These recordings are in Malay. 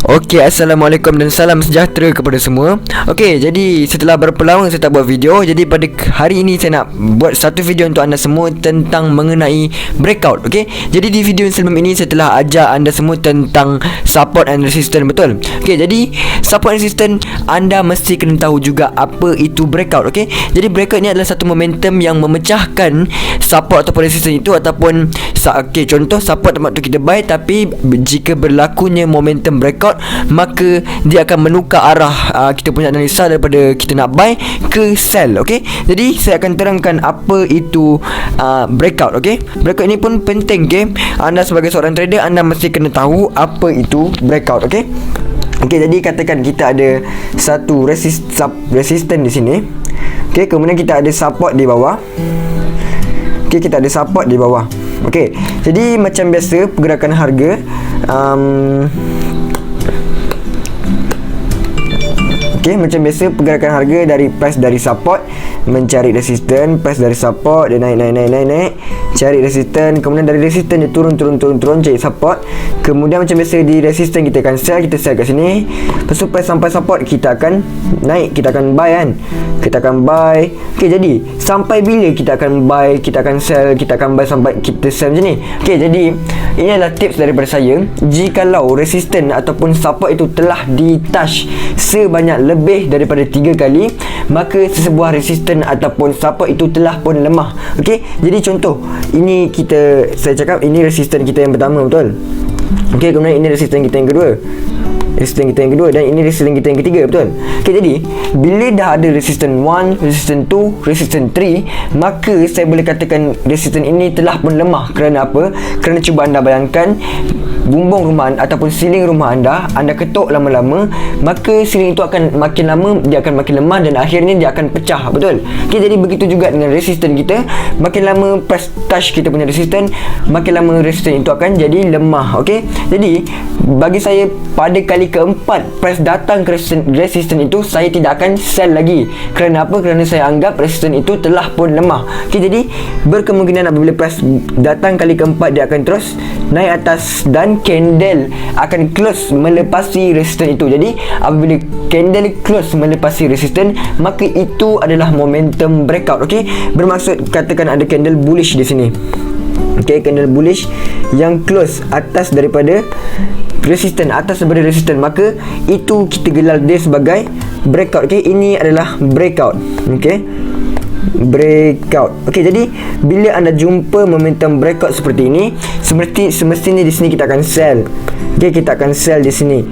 Okey, Assalamualaikum dan salam sejahtera kepada semua. Okey, jadi setelah berapa lama saya tak buat video, jadi pada hari ini saya nak buat satu video untuk anda semua tentang mengenai breakout. Okey, jadi di video sebelum ini saya telah ajar anda semua tentang support and resistance, betul? Okey, jadi support and resistance anda mesti kena tahu juga apa itu breakout. Okey, jadi breakout ni adalah satu momentum yang memecahkan support ataupun resistance itu, ataupun okey, contoh support tempat tu kita buy, tapi jika berlakunya momentum breakout, maka dia akan menukar arah kita punya analisa daripada kita nak buy ke sell. Okey, jadi saya akan terangkan apa itu breakout. Okey, breakout ini pun penting. Okey, anda sebagai seorang trader, anda mesti kena tahu apa itu breakout. Okey, jadi katakan kita ada satu resistance di sini. Okey, kemudian kita ada support di bawah. Okey, kita ada support di bawah. Okey, jadi macam biasa pergerakan harga Okey, macam biasa pergerakan harga dari price dari support mencari resistance, price dari support dia naik, cari resistance, kemudian dari resistance dia turun, cari support, kemudian macam biasa di resistance kita akan sell kat sini, lepas tu price sampai support kita akan naik, kita akan buy kan, kita akan buy. Okey, jadi sampai bila kita akan buy, kita akan sell, kita akan buy sampai kita sell macam ni. Okey, jadi ini adalah tips daripada saya. Jikalau resistance ataupun support itu telah di touch sebanyak lebih daripada 3 kali, maka sesebuah resistance ataupun support itu telah pun lemah. Okey, jadi contoh ini saya cakap ini resistance kita yang pertama, betul? Okey, kemudian ini resistance kita yang kedua, dan ini resistance kita yang ketiga, betul? Okey, jadi bila dah ada resistance 1, resistance 2, resistance 3, maka saya boleh katakan resistance ini telah pun lemah. Kerana apa? Kerana cuba anda bayangkan bumbung rumah anda ataupun ceiling rumah anda ketuk lama-lama, maka ceiling itu akan makin lama dia akan makin lemah dan akhirnya dia akan pecah, betul? Okey, jadi begitu juga dengan resistance kita. Makin lama press touch kita punya resistance, makin lama resistance itu akan jadi lemah. Okey, jadi bagi saya pada kali keempat press datang ke resistance itu, saya tidak akan sell lagi. Kerana apa? Kerana saya anggap resistance itu telah pun lemah. Okey, jadi berkemungkinan apabila press datang kali keempat, dia akan terus naik atas dan candle akan close melepasi resistance itu. Jadi apabila candle close melepasi resistance, maka itu adalah momentum breakout. Okey, bermaksud katakan ada candle bullish di sini. Okey, candle bullish yang close atas daripada resistance, maka itu kita gelar dia sebagai breakout. Okey, ini adalah breakout. Okey, breakout. Okey, jadi bila anda jumpa momentum breakout seperti ini, semestinya di sini kita akan sell. Okey, kita akan sell di sini.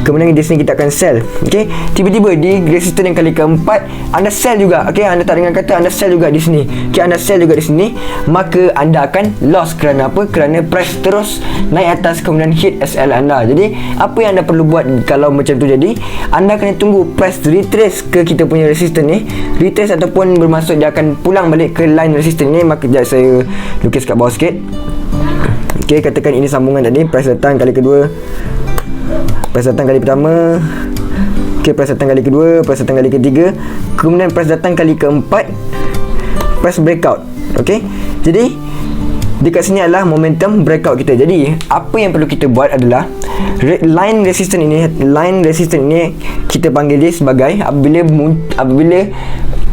Kemudian di sini kita akan sell. Okey, tiba-tiba di resistance yang kali keempat anda sell juga. Okey, anda tak dengar kata, anda sell juga di sini. Okey, anda sell juga di sini, maka anda akan loss. Kerana apa? Kerana price terus naik atas kemudian hit SL anda. Jadi apa yang anda perlu buat kalau macam tu jadi? Anda kena tunggu price retrace ke kita punya resistance ni. Retrace ataupun bermaksud dia akan pulang balik ke line resistance ni. Maka sekejap saya lukis kat bawah sikit. Okey, katakan ini sambungan tadi, price datang kali kedua, price datang kali pertama, okey, price datang kali kedua, price datang kali ketiga, kemudian price datang kali keempat, price breakout. Okey, jadi dekat sini adalah momentum breakout kita. Jadi apa yang perlu kita buat adalah line resistance ini kita panggil dia sebagai apabila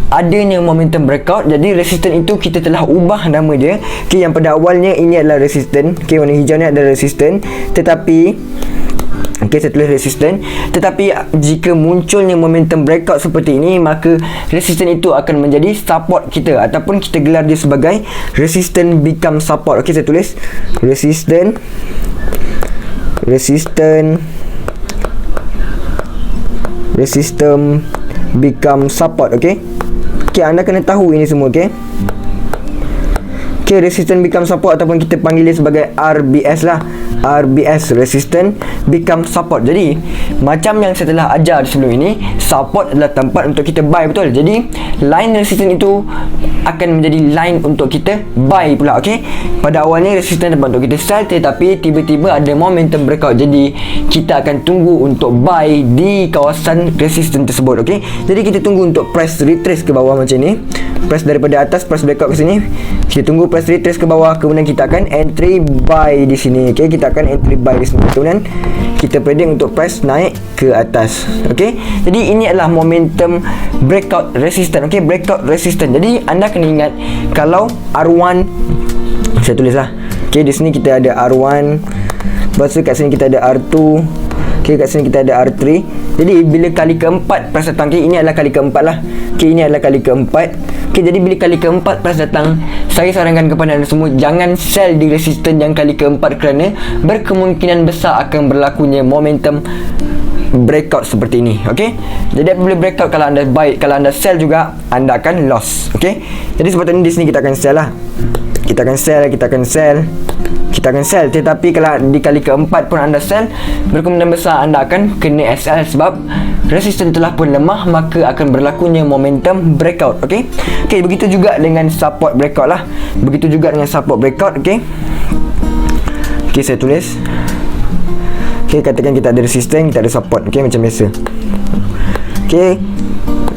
adanya momentum breakout, jadi resistance itu kita telah ubah nama dia. Okey, yang pada awalnya ini adalah resistance. Okey, warna hijau ni adalah resistance, tetapi okey, saya tulis resistance, tetapi jika munculnya momentum breakout seperti ini, maka resistance itu akan menjadi support kita, ataupun kita gelar dia sebagai resistance become support. Okey, saya tulis resistance become support. Okey, anda kena tahu ini semua. Okey, resistance become support, ataupun kita panggil dia sebagai RBS lah. RBS, resistance become support. Jadi macam yang saya telah ajar sebelum ini, support adalah tempat untuk kita buy, betul? Jadi line resistance itu akan menjadi line untuk kita buy pula. Okey, pada awalnya resistance tempat untuk kita sell, tetapi tiba-tiba ada momentum breakout, jadi kita akan tunggu untuk buy di kawasan resistance tersebut. Okey, jadi kita tunggu untuk price retrace ke bawah macam ni. Price daripada atas, price breakout ke sini, kita tunggu price retrace ke bawah, kemudian kita akan entry buy di sini. Okey, kita kita akan entry buy di sini. Kemudian kita predict untuk price naik ke atas. Okey. Jadi ini adalah momentum breakout resistance. Okey, breakout resistance. Jadi anda kena ingat kalau R1, saya tulislah. Okey, di sini kita ada R1. Lepas tu kat sini kita ada R2. Okey, kat sini kita ada R3. Jadi bila kali keempat price datang, okay, ini adalah kali keempat lah. Okey, ini adalah kali keempat. Okey, jadi bila kali keempat price datang, saya sarankan kepada anda semua jangan sell di resistance yang kali keempat, kerana berkemungkinan besar akan berlakunya momentum breakout seperti ini. Okey, jadi bila breakout, kalau anda buy, kalau anda sell juga, anda akan loss. Okey, jadi sebab ni di sini kita akan sell lah. Kita akan sell. Tetapi kalau di kali keempat pun anda sell, berkemungkinan besar anda akan kena SL sebab resistance telah pun lemah, maka akan berlakunya momentum breakout. Okey, begitu juga dengan support breakout lah. Okey, saya tulis. Okey, katakan kita ada resistance, kita ada support. Okey, macam biasa. Okey,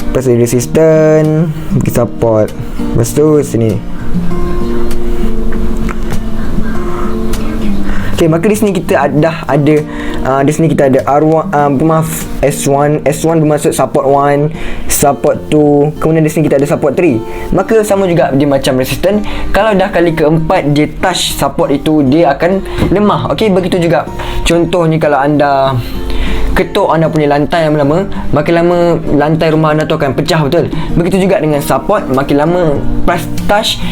lepas ada resistance, support. Lepas tu sini. Okay, maka di sini kita dah ada di sini kita ada R1, S1 bermaksud support 1, support 2, kemudian di sini kita ada support 3. Maka sama juga dia macam resistance. Kalau dah kali keempat dia touch support itu, dia akan lemah. Okey, begitu juga contohnya kalau anda ketuk anda punya lantai yang lama, makin lama lantai rumah anda tu akan pecah, betul? Begitu juga dengan support, makin lama price touch,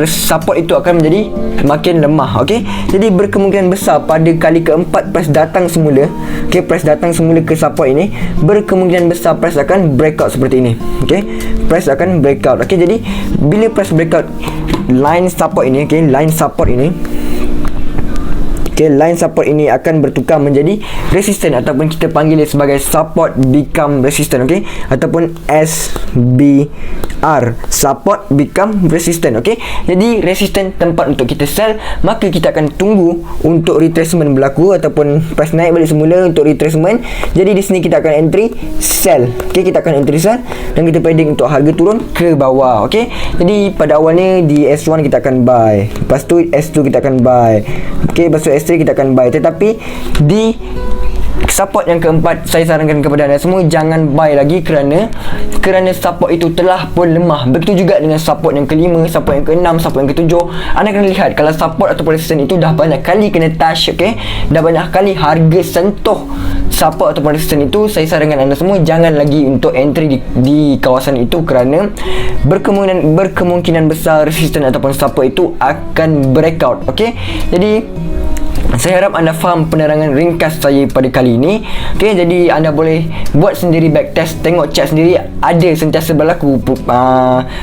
support itu akan menjadi makin lemah. Okey, jadi berkemungkinan besar pada kali keempat price datang semula, okey, price datang semula ke support ini, berkemungkinan besar price akan breakout seperti ini. Okey, price akan breakout. Okey, jadi bila price breakout line support ini, okey, line support ini akan bertukar menjadi resistance, ataupun kita panggil dia sebagai support become resistance. Okey, ataupun SBR, support become resistance. Okey, jadi resistance tempat untuk kita sell, maka kita akan tunggu untuk retracement berlaku ataupun price naik balik semula untuk retracement. Jadi di sini kita akan entry sell. Okey, kita akan entry sell dan kita predict untuk harga turun ke bawah. Okey, jadi pada awalnya di S1 kita akan buy, lepas tu S2 kita akan buy. Okey, lepas tu S3 kita akan buy. Tetapi di support yang keempat, saya sarankan kepada anda semua jangan buy lagi, kerana support itu telah pun lemah. Begitu juga dengan support yang kelima, support yang keenam, support yang ketujuh. Anda kena lihat kalau support atau resistance itu dah banyak kali kena touch, okey, dah banyak kali harga sentuh support atau resistance itu, saya sarankan anda semua jangan lagi untuk entry di kawasan itu, kerana berkemungkinan besar resistance ataupun support itu akan breakout. Okey, jadi saya harap anda faham penerangan ringkas saya pada kali ini. Okey, jadi anda boleh buat sendiri backtest, tengok chart sendiri, ada sentiasa berlaku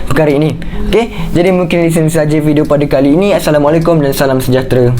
perkara ini. Okey, jadi mungkin di sini saja video pada kali ini. Assalamualaikum dan salam sejahtera.